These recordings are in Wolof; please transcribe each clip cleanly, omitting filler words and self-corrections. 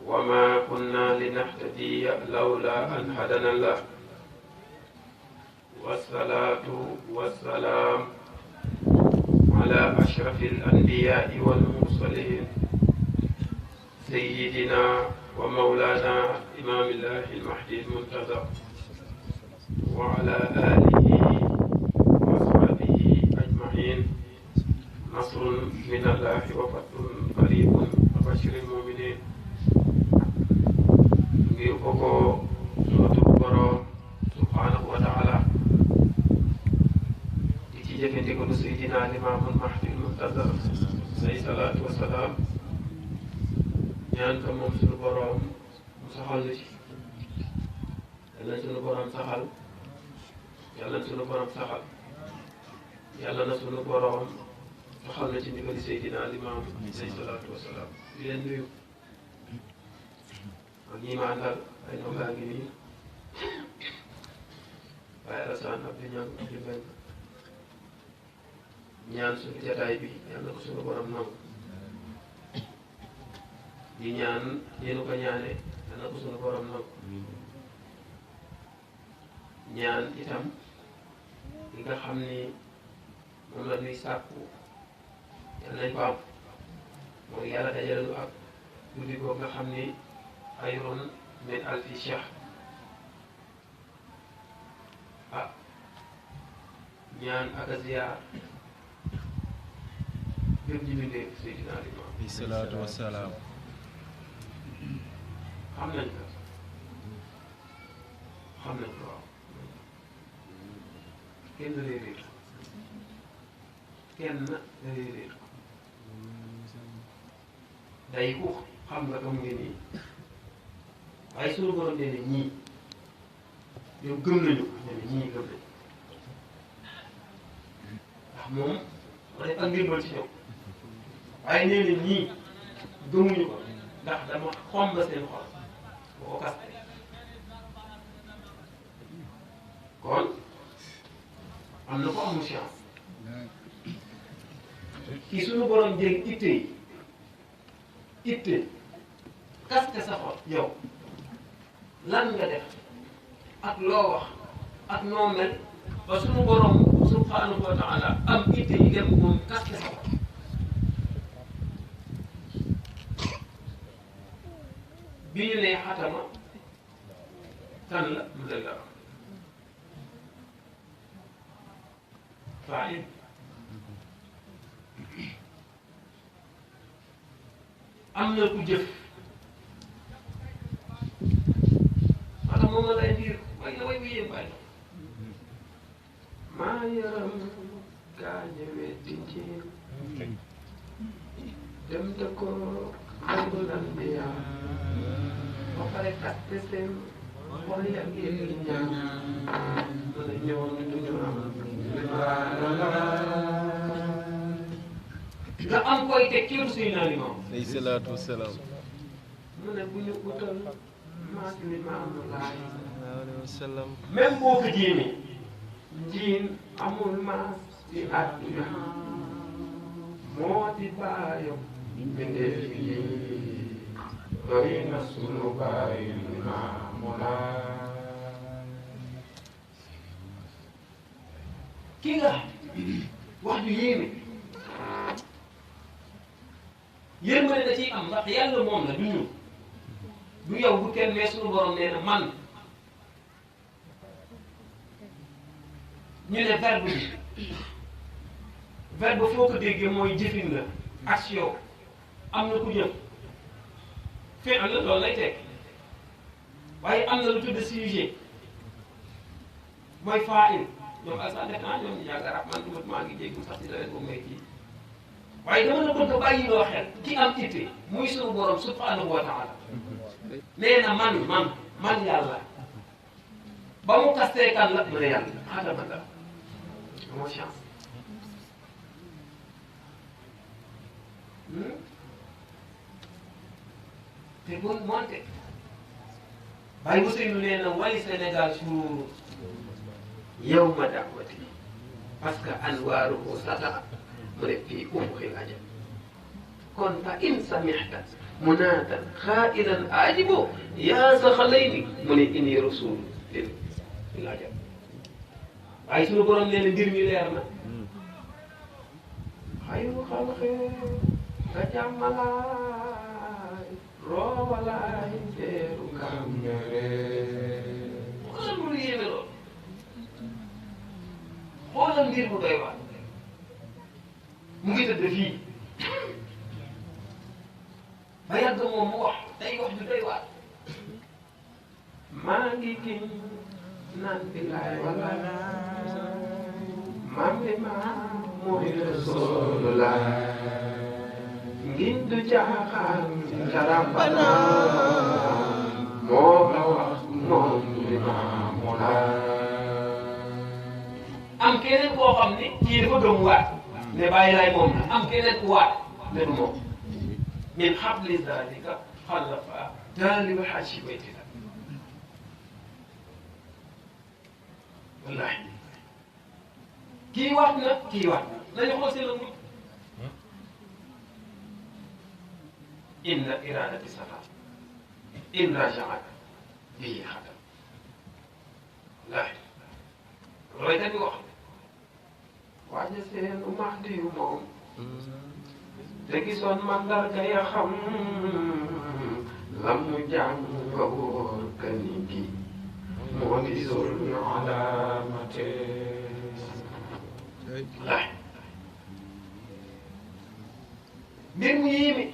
وما كنا لنهتدي لولا أن هدانا الله والصلاة والسلام على أشرف الأنبياء والمرسلين سيدنا ومولانا إمام الله المهدي المنتظر وعلى آله وأصحابه أجمعين. نصر من الله وفتح قريب وبشر المؤمنين. ngir koko sunu borom subhanahu wa taala di ci jëfandikoo Seydina Limaamul Mahdi Muntazar alayhi salaatu wa salaam ñaan ko moom sunu borom mu saxal na ci yàlla na sunu borom saxal yàlla na sunu borom saxal yàlla na sunu borom saxal na ci ndigali Seydina Limaam alayhi salaatu wa salaam di leen nuyu ak ñi ma àndal ay ndongaa ngi nii waaye Alassane Abdou Niang di benn ñaan suñu jataay bi yal na ko suñu borom nangu di ñaan yéen ko ñaane yal na ko suñu borom nangu ñaan itam li nga xam ni moom la ñuy sàkku yal nañ ko am mooy yàlla dajale lu ak guddi googu nga xam ni xayrun min alfi shahr ñaan ak a ziyaar bépp ñu bindee Seydina Limaam alayhi salaatu wa salaam xam nañ ko waaw kenn da lay réer kenn da lay réer day ku xam nga ko mu ngi nii waaye suñu borom nee na ñii ñoom gëm nañu nee na ñii gëm nañu ndax moom ma def ak ndimbal ci ñoom waaye nee na ñii gëmuñu ko ndax dama xomb seen xol boo ko kaste kon am na ko amul chance kii suñu borom jël itte kaste sa xol yow lan nga def ak loo wax ak noo mel ba suñu borom subhanahu wa taala am itte yi dem moom kaste sa xol bi ñu nee xatama kan la mu dal la faayil am na ku jëf maanaam moom la lay diir way na way wi yéen bàyyi maa yaram gaañewee dinjiin dem da ko xayrul anbiyaa ba pare katte seen xol ya ngir ñaan mën a ñëwoon duñu am nga am koy teg ci wetu Seydina Limaam alayhi salaatu wa salaam mu ne bu ñu utal maas Limaamu Laay alayhi wa sallam même boo ko jéemee njiin amul maas ci àdduna moo di baayam bindee fi doy na sunu baay Limaamu Laay ki nga wax ju yéeme yërmande da ciy am ndax yàlla moom la du ñu du yow du kenn mais suñu borom nee na man ñu ne verbe foo ko déggee mooy jëfin la action am na ku jëf fi am la loolu lay teg waaye am na lu tudd sujet mooy faa'il ñoom Alassane def naa ñoom ñu jàng arab man tamit maa ngi jéggi sax si la leen ko may kii waaye dama la bëgg a bàyyi loo xel ki am itte muy sunu borom subhanahu wa taala nee na man yàlla ba mu kastee kan la mu ne yàlla xatama la amoo chance te bon monte bàyyi bu sëynu nee na wali Sénégal suuru yow ma daawati parce que anwaaruhu sata mu ne fii ufuqil ajab kon fa in samihta munaadan xaa'ilan aajibo yaa saxalayni mu ne inni rasul lil ajab waaye suñu borom nee na mbir mi leer na xayru xalqi nga jàmmalaay roobalaay teeru kam xoolal mu lu yéeme lool xoolal mbir mu doy waar mu ngi tëdd fii ba yàgg moom mu wax day wax du doy waar maa ngi giñ naan billaay wallaay maam li maa mooy Rasulullah ngir du jaaxaan karambana moo ko wax moom li maa mu am keneen koo xam ne kii dafa gëm waat ne bàyyi laay moom la am keneen ku waat ne du moom min xabli zalika xalafa taaliba xaji baytina wallahi kii waat na kii waat na nañu xool seen la mujj inna iradati safa in rajaat bii xatam wallahi loolu itam wax waaye seen Mahdi yu moom te gisoon mandarga ya xam lam mu jàng nga wóor ka ni gi moo di sol alaamate laay mbir mu yéeme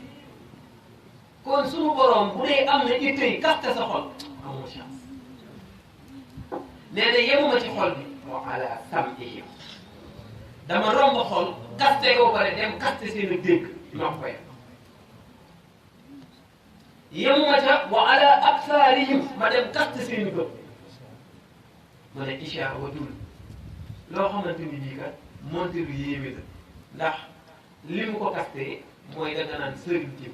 kon sunu borom bu dee am na ittey kaste sa xol amoo chance nee na yemuma ci xol bi wa ala sam'ihim dama romb xol kaste ko pare dem kaste seen a dégg nopp ya yemuma ca wa ala absaarihim ma dem kaste seen i bët ma ne ishaara wa dul loo xamante ni bii kat monte lu yéeme la ndax li mu ko kastee mooy danga naan sëriñ diw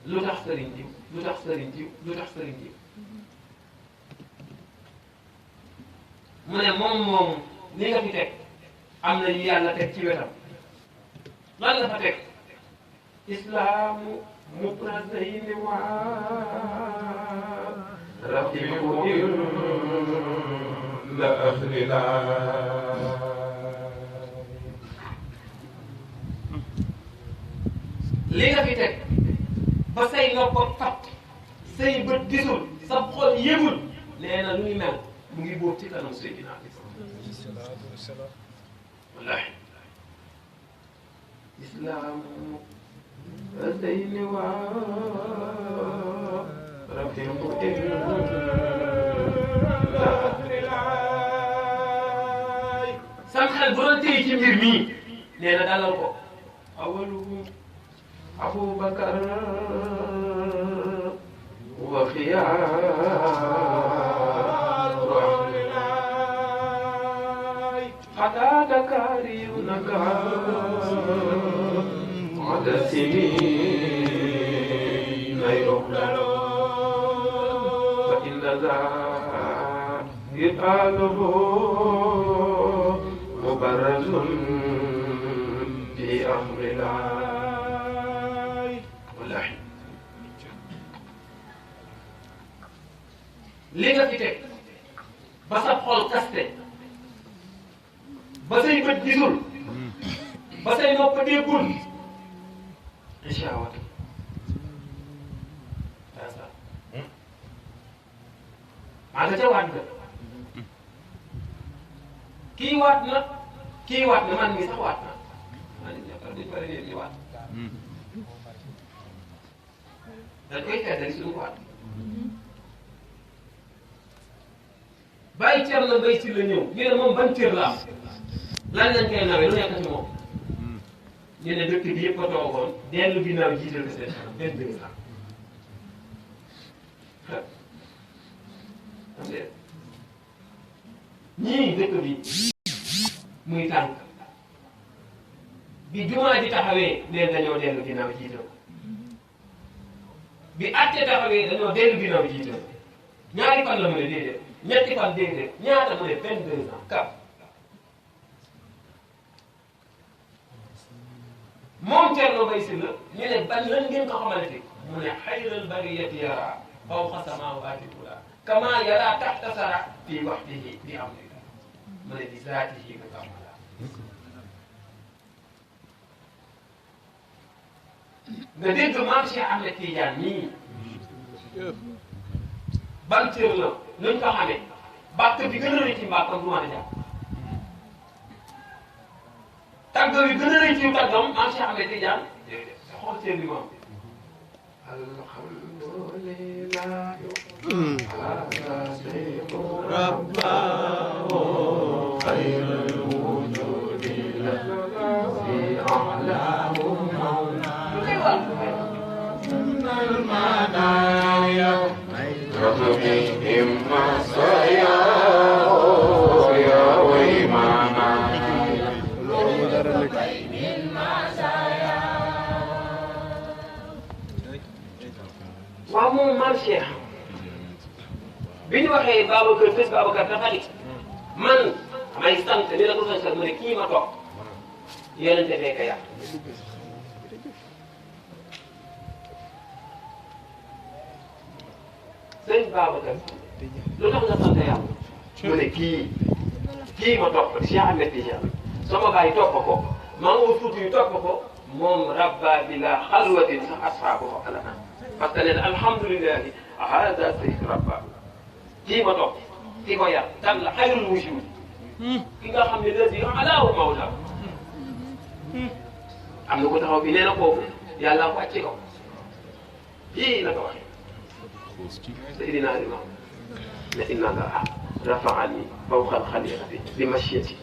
lu tax sëriñ diw lu tax sëriñ diw lu tax sëriñ diw mu ne moom li nga fi teg am na ñu yàlla teg ci wetam lan la fa teg islaamu muprazayni wa rafiqu la axlila li nga fi teg ba say nopp fat say bët gisul sa xol yëgul nee na lu ñu mel mu ngi bóob ci kanam Seydina wallahi islaamu zeyni wa rafiqu sam xel bu doon téye ci mbir mii nee na dalal ko awaluhum Abubakar wa xiyaaru ahlillahi xataa Dakari naka ada siniina yuxlalo fa inna zaa iqaaluhu mubarrazun fi amrillah li nga fi teg ba sa xol kaste ba say bët gisul ba say nopp déggul incha allah maa nga ca waat nga kii waat na kii waat na man mii sax waat na maa ngi ñëw duñ bëri ngeen di waat dañ koy feddali suñu waat bàyyi cër la mbay si la ñëw ñu ne moom ban cër la am lan lañ koy nawee lu nekk ci moom ñu ne dëkk bi yëpp a toogoon dellu ginnaaw jiital ko seen kanam 22 ans xam nga ñii dëkk bi muy tànk bi jumaa ji taxawee neen dañoo dellu ginnaaw jiital ko bi àtte taxawee dañoo dellu ginnaaw jiital ko ñaari fan la mu ne déedéet ñetti fan déedéet ñaata mu ne 22 ans kap moom Thierno Mbaye Sylla ñu ne ban lan ngeen ko xamante mu ne xayral bariyati yara fawqa samawati ula kama yara taxta sara fii waxtihi bi amrika mu ne bi zaatihi mukammala nga dégg maam Cheikh Ahmed Tidiane nii ban cër la nuñ ko xamee bàkk bi gën a rëy ci mbàkkam du mën a jàpp tàgg bi gën a rëy ci tàggam maam Cheikh Ahmed Tidiane xool cër bi moom alhamdulillah rabbahu xayrul wujudi fi a'lahu المنايا ربهم مساياه يا ويمانا waaw moom maam Cheikh bi ñu waxee Babacar bés Babacar dafa ni man may sant ni la ko sant mu ne kii ma toog yonente fee ka yàq sëñ Babacar lu tax nga sant yàlla mu ne kii ma topp Cheikh Ahmed Tidiane sama baay topp ko Mamadou Fouti yu topp ko moom rabba bila xalwatin sax asxaabu ko alana parce que nee na alhamdulilahi hada sayid rabba kii ma topp ki ko yar dan la xayrul wujud ki nga xam ne ladi alaahu mawla am na ko taxaw bi nee na kooku yàlla ko wàcce ko kii la ko waxee سيدنا الإمام إن الله رفعني فوق الخليقة بمشيتي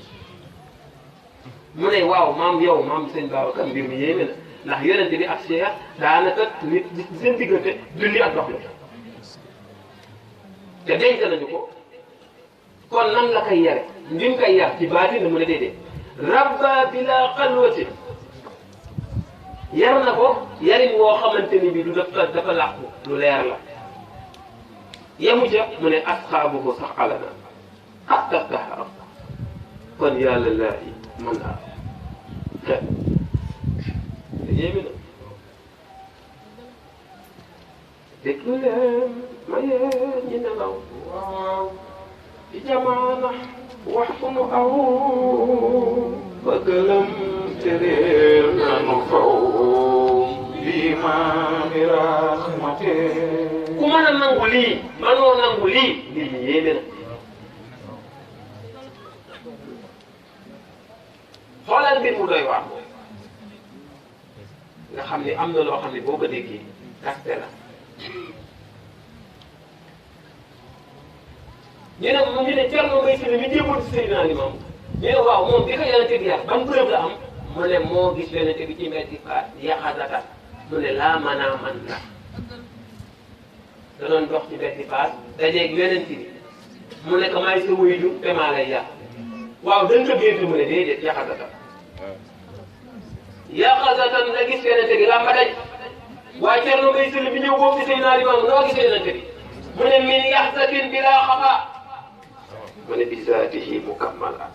mu ne waaw maam yow maam sëñ Babacar mbir mi yéeme na ndax yonente bi ak Cheikh daanaka nit seen diggante julli ak dox la te denc nañu ko kon nan la koy yare ndim koy yar ci baatin mu ne déedéet rabba bila xalwati yar na ko yarin woo xamante ni bi du dafa làqu lu leer la yemu ca mu ne asxaabuhu sax alana hatta tahara kon yàlla laahi man a xel yéemi na déglu leen ma yéen ñi nelaw waaw ci jamaana wax fu nu aw bëggalam te réer nanu faw lii maami raxmate ku mën a nangu lii manoo nangu lii lii yéeme na xoolal mbir mu doy waar nga xam ne am na loo xam ne boo ko déggee kaste la ñu ne Thierno Mbaye Sylla mi jébbalu ci Seydina Limaamu ñu ne waaw moom bi ko yonente bi yar ban preuve la am mu ne moo gis yonente bi ci mbedd faat yaxasata mu ne laa man a man la da doon dox ci mbedd faat dajeeg yonente bi mu ne ko may sa wuyu te maa lay yàq waaw dañ ko génte mu ne déedéet yaxasata yaxasatan nga gis yonente bi lamba daj waaye Thierno Mbaye Sylla bi ñëw boobu ci Seydina Limaamu noo gis yonente bi mu ne min yaxsatin bila xafa mu ne bi zaatihi mukammala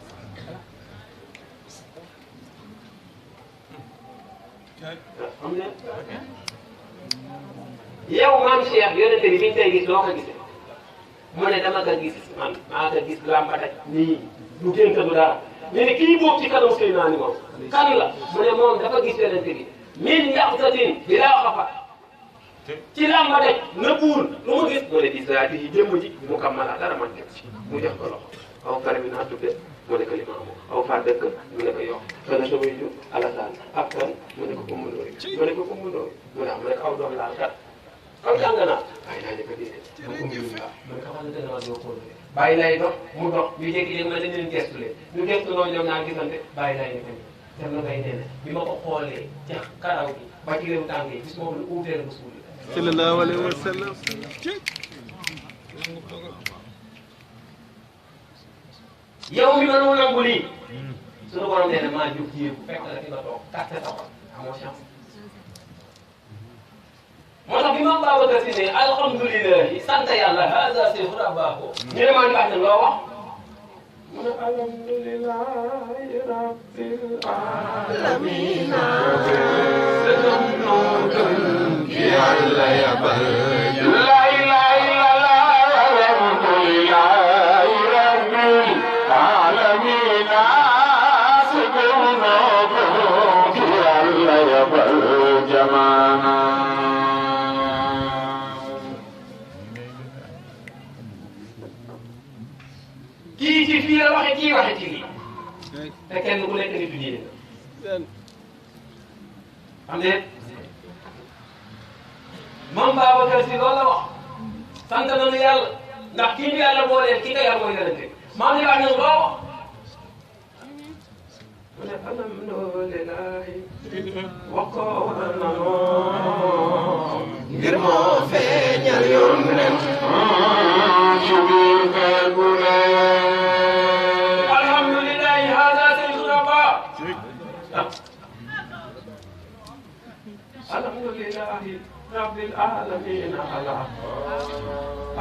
am na yow maam Cheikh yonente bi biñ koy gis loo ko gisee mu ne dama ko gis man maa ko gis lamba daj nii du gént du dara ñu ne kii boobu ci kanamu Seydina Limaamu kan la mu ne moom dafa gis yonente bi min yaxsatin bila xafa ci lamba daj nëbbuwul lu mu gis mu ne bi zaatihi jëmm ji mukammala dara man teg ci mu jox ko loxo aw far mi naa tudde mu ne ko Limaamu aw far dëkk mu ne ko yow fana sa waajur Alassane ak kan mu ne ko Coumba Ndoye mu ne ko Coumba Ndoye mu ne mu ne ko aw doom laal kat aw jàng naa bàyyi naa njëkk a déedéet mu Coumba Ndoye mu ne ko xam ne dama doo kóol bàyyi lay dox mu dox ñu jékki-jékki ma dañ leen gestu leen ñu gestu noonu ñoom ñaar gisante bàyyi lay ñu dem na ngay nee na bi ma ko xoolee ca karaw gi ba ci réew tànk yi gis moo ko lu uutee la ba suuli sallallahu alayhi wa sallam yow mi mënul nangu lii suñu borom nee na maa jóg ci yéen fekk la fi nga toog kàtte sa xol amoo chance moo tax bi ma Babacar Si ne alhamdulilahi sant yàlla hada seexu rabbaahu ñu ne maa ngi wax ne loo wax الحمد لله رب العالمين يا الله يا بل لا اله الا الله الحمد لله رب العالمين سبحانه يا الله يا بل جمانا kii ci fii la waxe kii waxe ci lii te kenn ku nekk nitu diine xam ne Mame Babacar Sy loolu la wax sant nañu yàlla ndax kii ñu yàlla booleel ki ko yar mooy yonente maam li wax nañu loo wax mu ne alhamdulilahi wax ko war nanoo ngir moo feeñal yoon nen ci biir xeer bu ne alhamdulilahi hada sayyiduna ba alhamdulilahi rabbil alamin ala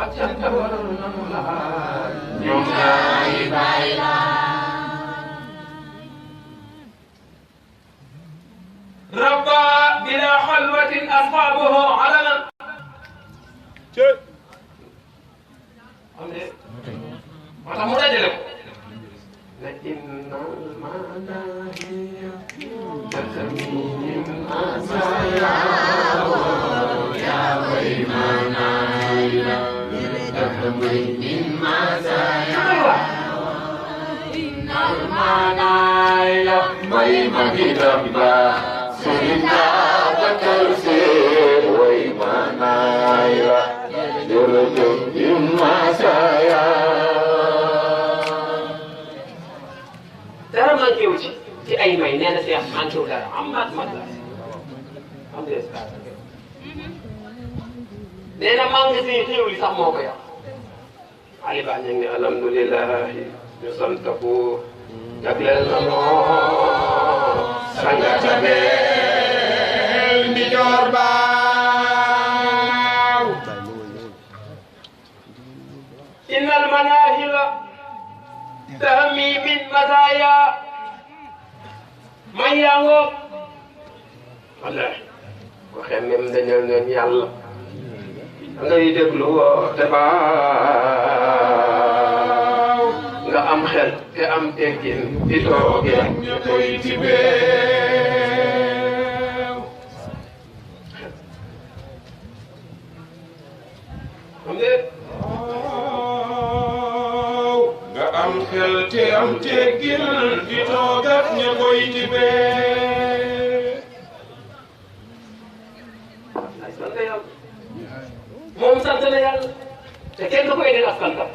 accanta waral nanu la ñoom ñaari baay la rabba bila xalwatin asxaabuhu alanan xam ne moo tax mu dajale ko la innal manahiya tasamim asaya ya way manaya tasamim masaya innal manaya may magidamba Serinda bakal se way manaya jurujum masaya dara manqué wu ci ay may nee na Cheikh manqué wu dara am mat la am des nee na manqué si xéew li sax moo ko yàq Ali Ba ñu ngi alhamdulilahi ñu sant ko jagleel na moo sangata beel mi joor baaw innal manahila tahmi min masaya may yango wallahi waxe même dañal ngeen yàlla ngay déglu te baaw nga am xel te am teggin di tooge ñu koy ci beew xam nga nga am xel te am teggin di tooge ñu koy ci beew sant yàlla moom sant na yàlla te kenn du koy def ak santam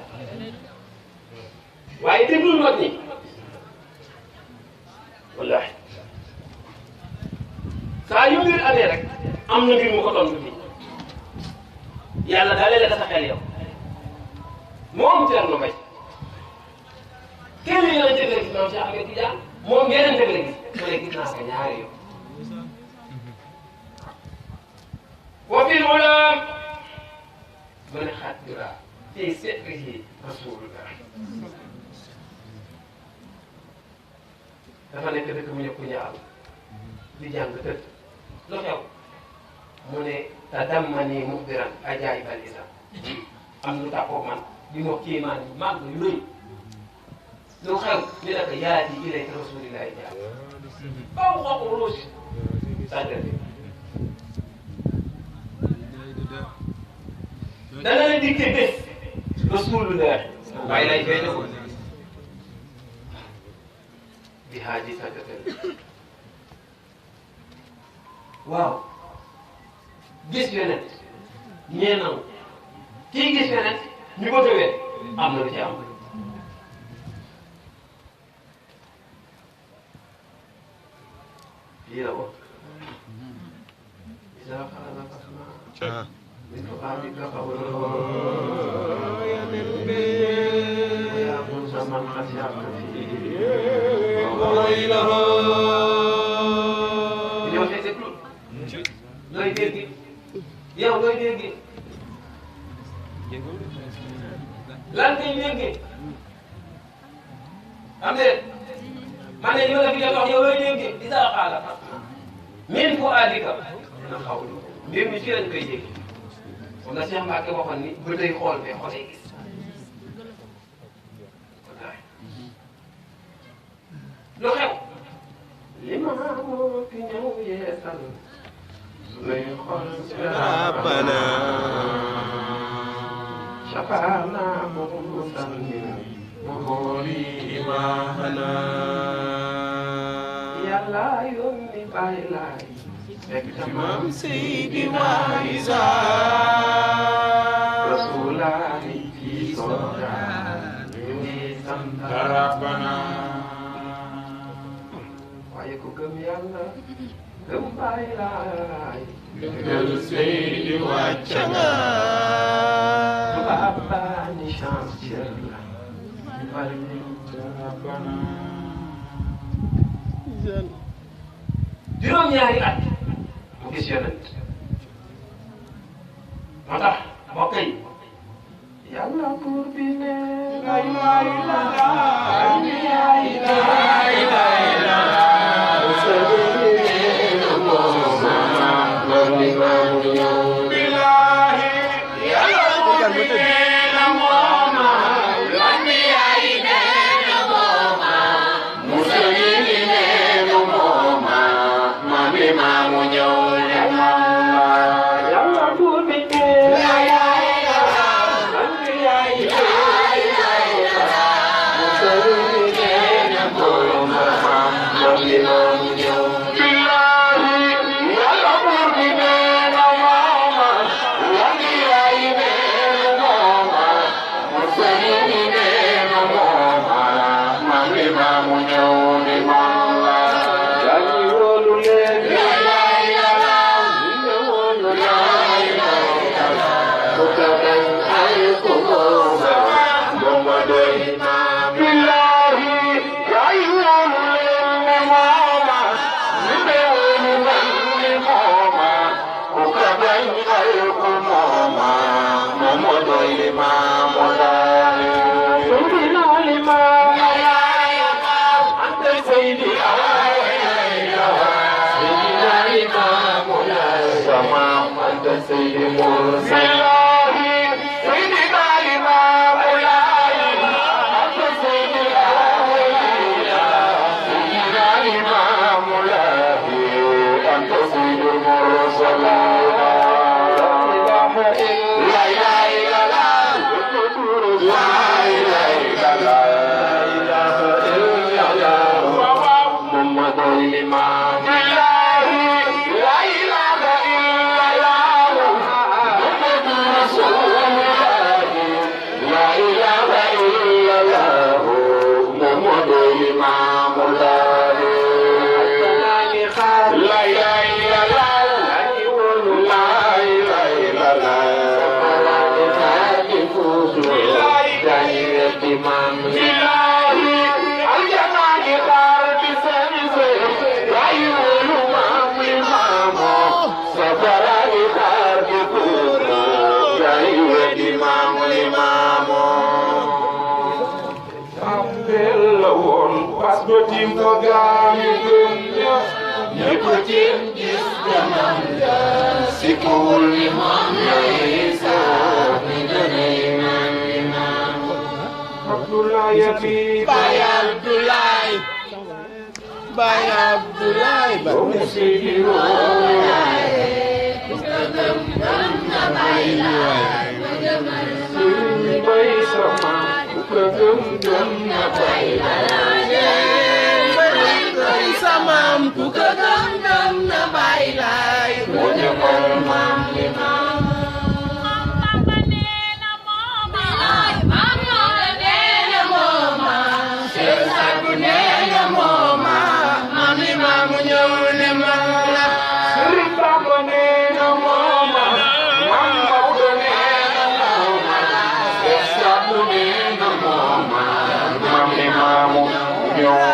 waaye déglul mag ñi wallaahi saa yu mbir amee rek am na mbir mu ko tontu fii yàlla daal la sa xel yow moom Thierno Mbaye kenn yi la jël gis moom Cheikh Ahmed Tidiane moom yeneen teg la gis ma ne gis naa ko ñaari yoon wa fil ulam ma ne xaddira fii setrihi rasulullah dafa nekk dëkk mu ñëpp ñaar di jàng tëdd lu xew mu ne tadammani muxbiran ajaayibal islam am lu tàppoo man di wax kéemaan yi màgg yu rëy lu xew ñu ne ko yaati ilayka rasulillahi jaar baw xooq ruusi sàddati dana la dikke bés rasulullah waaye lay fay na ko di haaji sàddatal waaw gis yonent ñee nangu kii gis yonent ñu ko tëwee am na lu ci am lii la wax isa xalala asma min fuaadika qawluhu ya musa man xasiyaka fii waylaha yow tey déglu looy dégg yow looy dégg lan ngay dégg am déet man ne li ma la fi jot wax yow looy dégg isa xaala min fu aadika dina xaw mbir mi ci lañ koy dégg kon la Cheikh Mbacke waxoon ni ba day xool mais xoolee gis wallaahi lu xew li ma moo fi ñëw yeesal sunuy xol rabbana shafaana mursal muhuri imahana yàlla yónni bàyyi laay fekk tamam Seydina Isa rasulaani fi soodaan ñu ngi sant rabbana waaye ku gëm yàlla gëm bàyyi laay gëm Seydi wàcc nga tubaab baa ni chance cër la juróom-ñaari at mu gis yonent moo tax mbokk yi yàlla buur bi ne la ilaha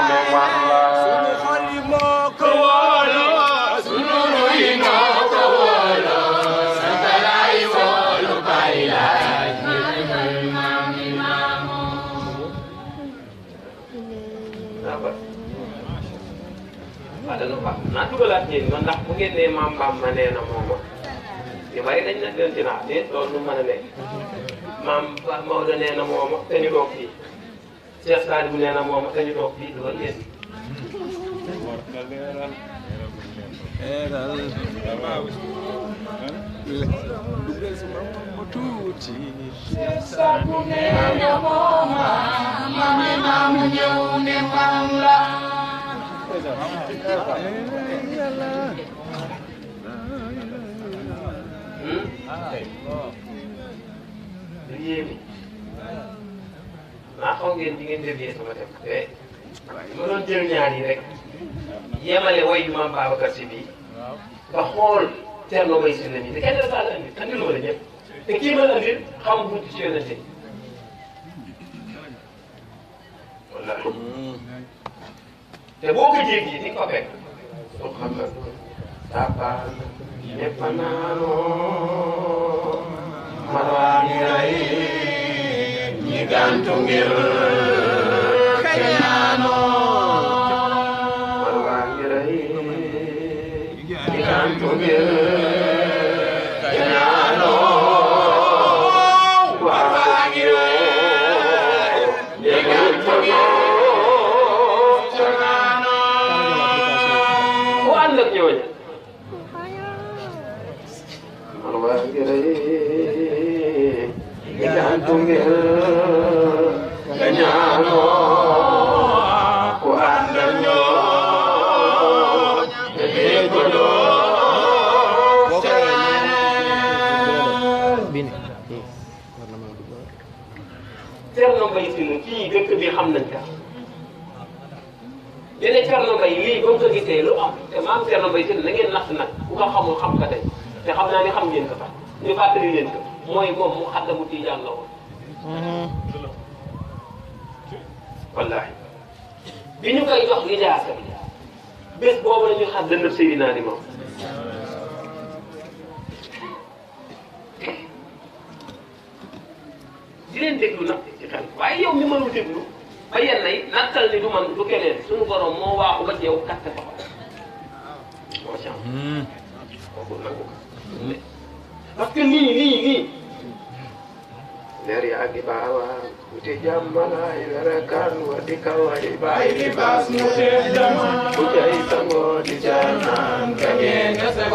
Sunu xol yi moo ko wóolu ngeen ma ndax bu ngeen nee maam Bamba nee na mooma yu bari dañ na leen dinaa déet loolu nu mën a nekk maam Maodo nee na mooma te ñu toog fii Cheikh Sadibou nee na mooma te ñu toog fii loolu yéen Sadibou nee na mooma mami maamu ñëw ne maam la du yéemi maa xaw ngeen di ngeen dévier sama dem te ma doon jël ñaar yi rek yemale wayu maam Babacar Si bii nga xool Thierno Mbaye Sylla nii te kenn dafa la andi andi lu ma la ñëpp te kii ma la andil xamu bunti ci yonente wallaahi te boo ko jéggi di nga ko fekk soo xam nga Sapa ñëpp a naanoo marwaa ngi rey ñi gàntu ngir kañaanoo marwaa ngi rey ñi gàntu ngir kañaanoo marwaa ngi rey ñi gàntu ngir kañaanoo ku ànd ak ñooñu marwaa ngi rey ñi gàntu ngir kañaanoo ku ànd ak ñooñu te dee ko doo Thierno Mbaye Sylla kii dëkk bi xam nañ ka yéen Thierno Mbaye lii ba mu ko gisee lu am te maam Thierno Mbaye Sylla na ngeen natt nag ku ko xamul xam ka tey te xam naa ni xam ngeen ko sax ñu fàttali leen ko mooy moom mu xaddamu Tijaan la woon wallaahi bi ñu koy jox lijaasa bi bés boobu la ñuy xar dëndëb Seydina Limaamu di leen déglu nag ci xel waaye yow mi mënul déglu ba yenn yi nattal ni du man du keneen suñu borom moo waaxu ba ci yow katte fa moo ci am kooku nangu ko parce que nii leer yaa ngi baawaan wuti jàmmalaay werakaan wa di kaway baay di baas mu tee jama bu cay sangoo di jaanaan kañee nga se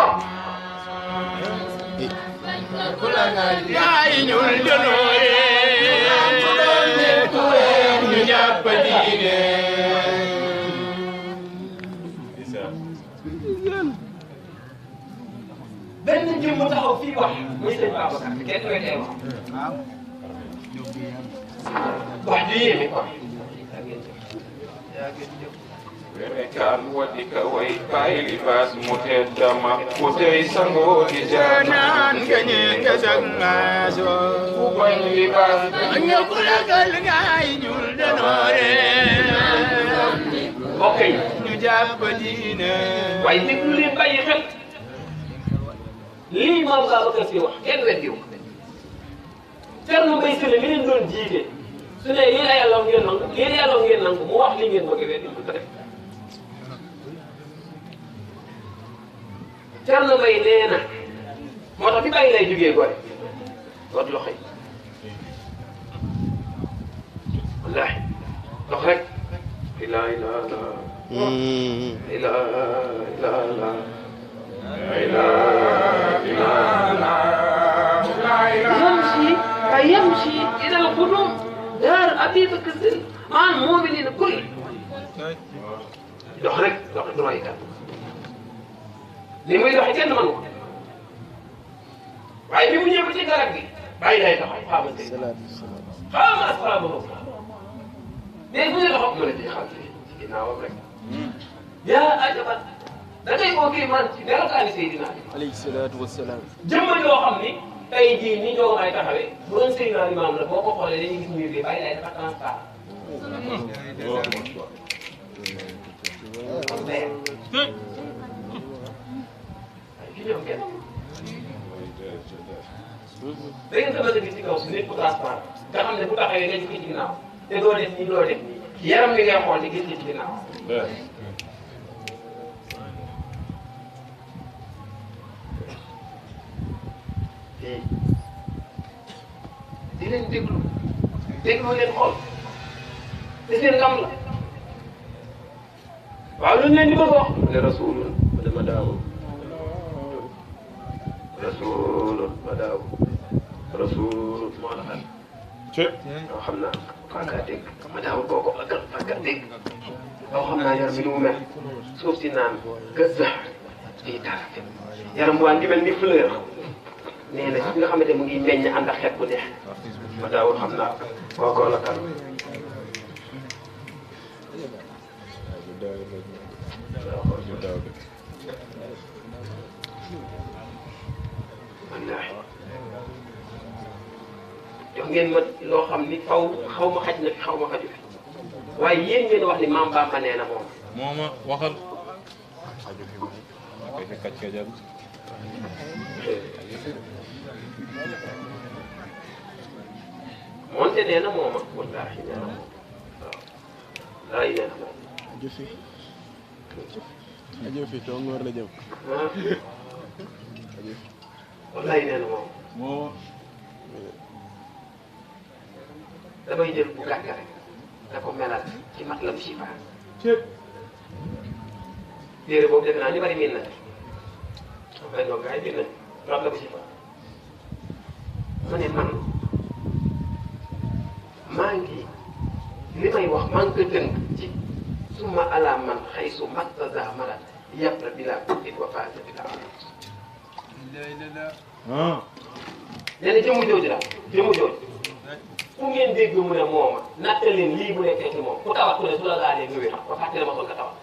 kula nga yaay ñul jënoore ñu jàpp diine benn jëmm taxaw fii wax muy sëñ Babacar kenn koy tee wax wax ju yéeme quoi werekaan wadi ka way baay libaas mu teddama ku tey sangoo di jaanaan gañe nga sangaaso ku bañ libaas nga ku lagal ngaay ñul danoore ok ñu jàpp diine waaye déglu leen bàyyi xel lii maam Babacar Si wax kenn weddiwu Thierno Mbaye Sylla mi leen doon jiite su ne lii la yàlla ngeen nangu lii la yàlla ngeen nangu mu wax li ngeen bëgg weddi du ko def Thierno Mbaye nee na moo tax bi bàyyi lay jógee gore doot loxo yi wallaahi dox rek ilaa ilaa ilaa يمشي إلى القدوم دار أبي بكر مع المؤمنين كل dox rek dox roykat li muy doxee kenn mënu ko waaye bi mu ñëw ci garab gi bàyyi lay doxal xaamante ni xaama asxaabahu mais bu ñu doxal mu ne ci xam ci ginnaawam rek yaa ajaban da ngay oo kii man ci melokaani Seydina alayhi salaatu wasalaam jëmm yoo xam ni tey jii ni ñoo may taxawee bu doon Seydina Limaamu la boo ko xoolee dañuy gis mbir bi bàyyi lay dafa transparent da ngeen ko mën a gis ci kaw si nit ku transparent nga xam ne bu taxawee nga gis ci ginnaaw te doo def nii doo def nii yaram bi ngay xool di gis ci ginnaaw fii di leen déglu leen xool te seen ndam la waaw lu ñu leen di bëgg wax ne rasulun ma dama daawu rasulun ma daawu rasulun moo la xam yoo xam naa faakaa dégg ma daawu boo ko akal faakaa dégg yoo xam naa yaram bi nu mu mel suuf si naan gëzzax fii tarafin yaram waa ngi mel ni fleur nee na ci nga xamante mu ngi meññ ànd ak xet bu neex ma daawul xam naa boo ko la kan wallaahi jox ngeen ma loo xam ni xaw ma xaj na fi xaw ma xaju fi waaye yéen ngeen wax ni maam Bamba nee na moom. mooma waxal. kay fi kàcc kajal. moonte nee na mooma wallaahi nee na moom waaw wallaahi nee na moom. ajo fi toog ngoor la jëm. wallaahi nee na moom. mooma. damay jël bu gàtt rek da ko melal ci Matlab Chifa. téere boobu defe naa ni bari miin na xam nga ñoom gars yi bind nañu Matlab Chifa ma ne man maa ngi li may wax maa ngi ko tënk ci suma ala man xëy su mattaza malat yàpp la bilaa kutit wa phase bi la am. nee na jëmu jooju la jëmu jooju fu ngeen dégg mu ne mooma natta leen lii bu nekkee ci moom ku tawat ku ne su la laalee nga wér ba fàtte ma sol ka tawat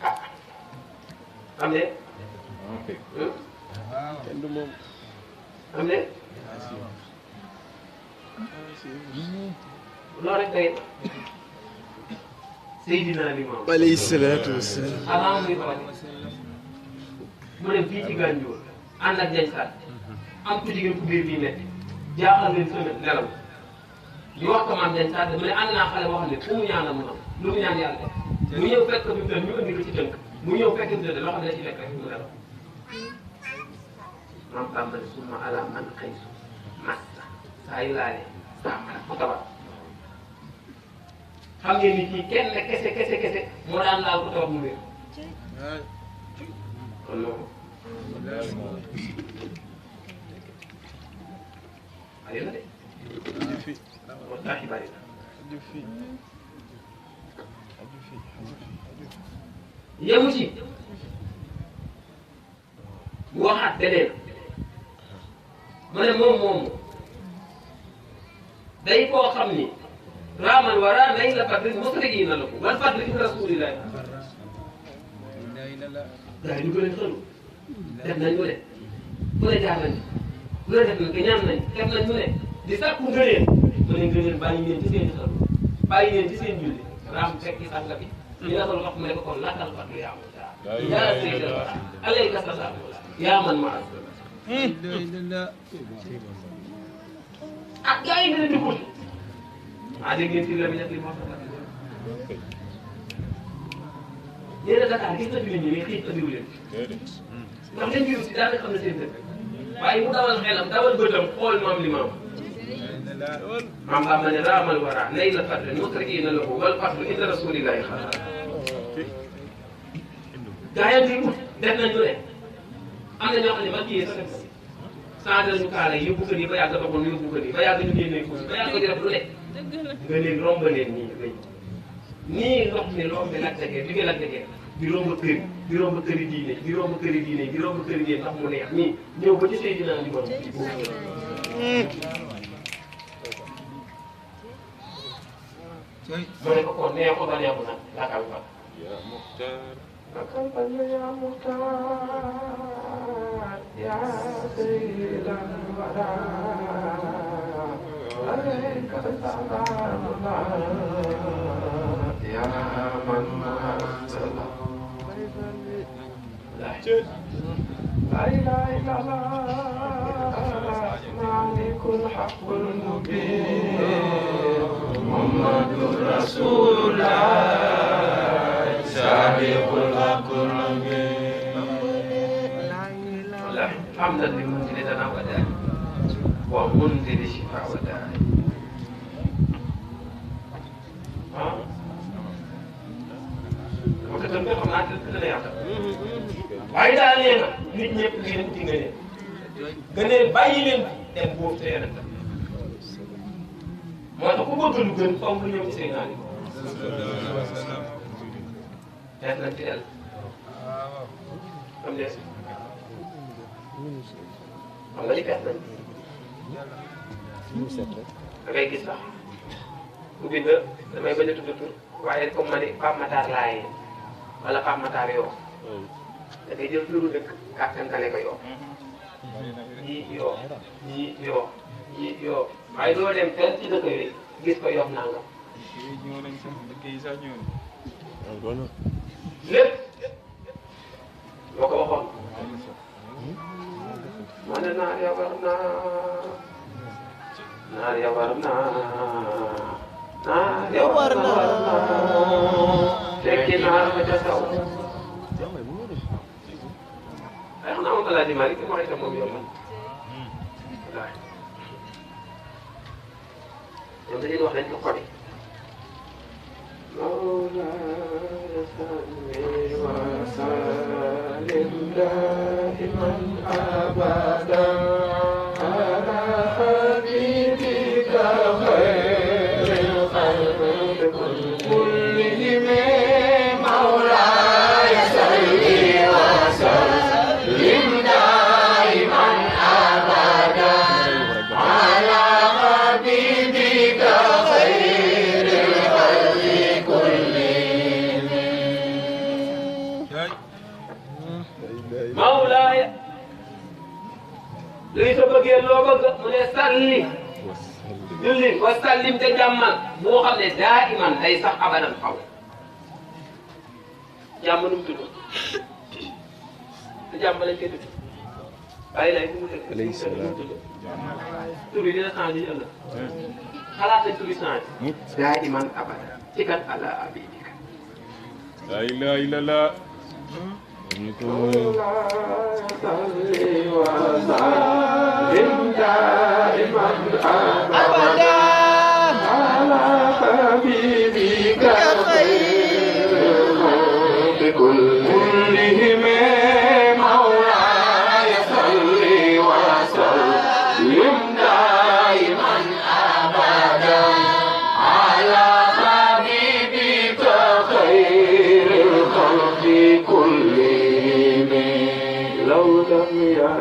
ah xam ne kenn du moom. xam ne loolu rek day Seydina Limaamu alayhi salaatu wasalaam. avant muy xool mu dem fii ci Gànjool ànd ak jañ saat am ku jigéen ku biir bii métti jaaxal leen semaine nelaw ñu wax ko maam jañ saat mu ne ànd naa xale boo xam ne fu mu ñaanal mu am lu mu ñaan yàlla def mu ñëw fekk fi mu tëdd ñu indi ko ci tënk mu ñëw fekk fi mu tëdd loo xam ne da ci fekk rek mu nelaw maam Bamba ne summa ala man xëy su massa saa yu laalee saa mara mu tabat xam ngeen ni kii kenn kese moo daan laal ko tabat mu wér kon loolu bari na de wallaahi bari na yemu ci mu waxaat beneen mu ne moom day koo xam ni raamal wara nay la fadli mosrigi na la ko wal fadli in rasulillahi gars yi ñu ko leen xëlu def nañ ñu ne fu ne jaar nañ lu ne def nañ ko ñaan nañ def nañ ñu ne di sàkku ngëneel mu ne ngëneel bàyyi leen ci seen xëlu bàyyi leen ci seen julli raam fekk ci sànga bi ñu nasal wax mu ne ko kon lakkal fadlu yaa mu taa yaa sayyidal wara alayka salaam yaa man ma ah gars yi nga di ko dégg ngeen ci la mi nekk li moo tax nee na Dakar gis na fi nit ñi mais xiif andiwu leen ndax leen virus yi daanaka xam na seen dëkk waaye mu dawal xelam dawal bëtam xool maam li maam maam Bamba ne raamal wara nay la fadle musrikiina lahu wal fadlu inda rasulillahi xaar gaa yi di ut def nañu ne am na ñoo xam ne man kii sax changé nañu kaala yi yóbbu kër yi ba yàgg a doxal ñu yóbbu kër yi ba yàgg ñu génnee kuus ba yàgg di def lu nekk nga leen romb leen nii ndox mi romb Lac de Guiers jóge Lac de Guiers di romb kër di romb këri diine di romb këri diine di romb këri diine ndax mu neex nii ñëw ba ci Seydina li borom mu ne ko kon neexu ba neexu nag lakkal fa lakkal fa ya muxtaar ya sayyidal wara alayka salaamullah ya man marsala la ilaha illallah malikul haqqul mubin muhammadur rasulullah sabiqul haqqul mubin حمدا لمنزل لنا وداعي ومنزل الشفاء وداعي dama ko tënkee xam naa dina yaatal waaye daal nee na nit ñëpp di leen uti ngëneel bàyyi leen dem boobu te yeneen moo tax ku bëgg lu gën foog lu ñëw ci seen naan yi def nañ ci el am des xam nga li fees nañ da ngay gis sax ku bind damay bañ a tudd tur waaye comme ma ne Pape Matar Laye wala Pape Matar yoo da ngay jël turu dëkk kàttantale ko yoo ñii yoo ñii yoo ñii yoo waaye doo dem fenn ci dëkk yooyu gis ko yox nangam lépp boo ko waxoon ma ne naar ya war naa naar ya war naa naar ya war naa fekki naar ba ca saw ay xam naa moom Alaaji Malick ma itam moom yombal wallaay ñoom dañuy wax dañ ko xodi مولاي صل وسلم دائما ابدا على حبيبك خير الخلق كلهم مولاي صل وسلم دائما ابدا على حبيبك خير الخلق مولاي luy sa bëggee loo bëgg mu ne salli julli wa sallim te jàmmal boo xam ne daa iman day sax abadan xaw jàmm nu mu tudd te jàmm lañ koy tudd bàyyi lay fu mu tëdd tur bi dina changé ëllëg xalaat nañ tur bi changé daa iman abadan ci kan ala abidika la ilaha illallah أبدا على حبيبك خير الخلق كلهم مولاي صل وسلم دائما أبدا على حبيبك خير الخلق كلهم لو لم يعلم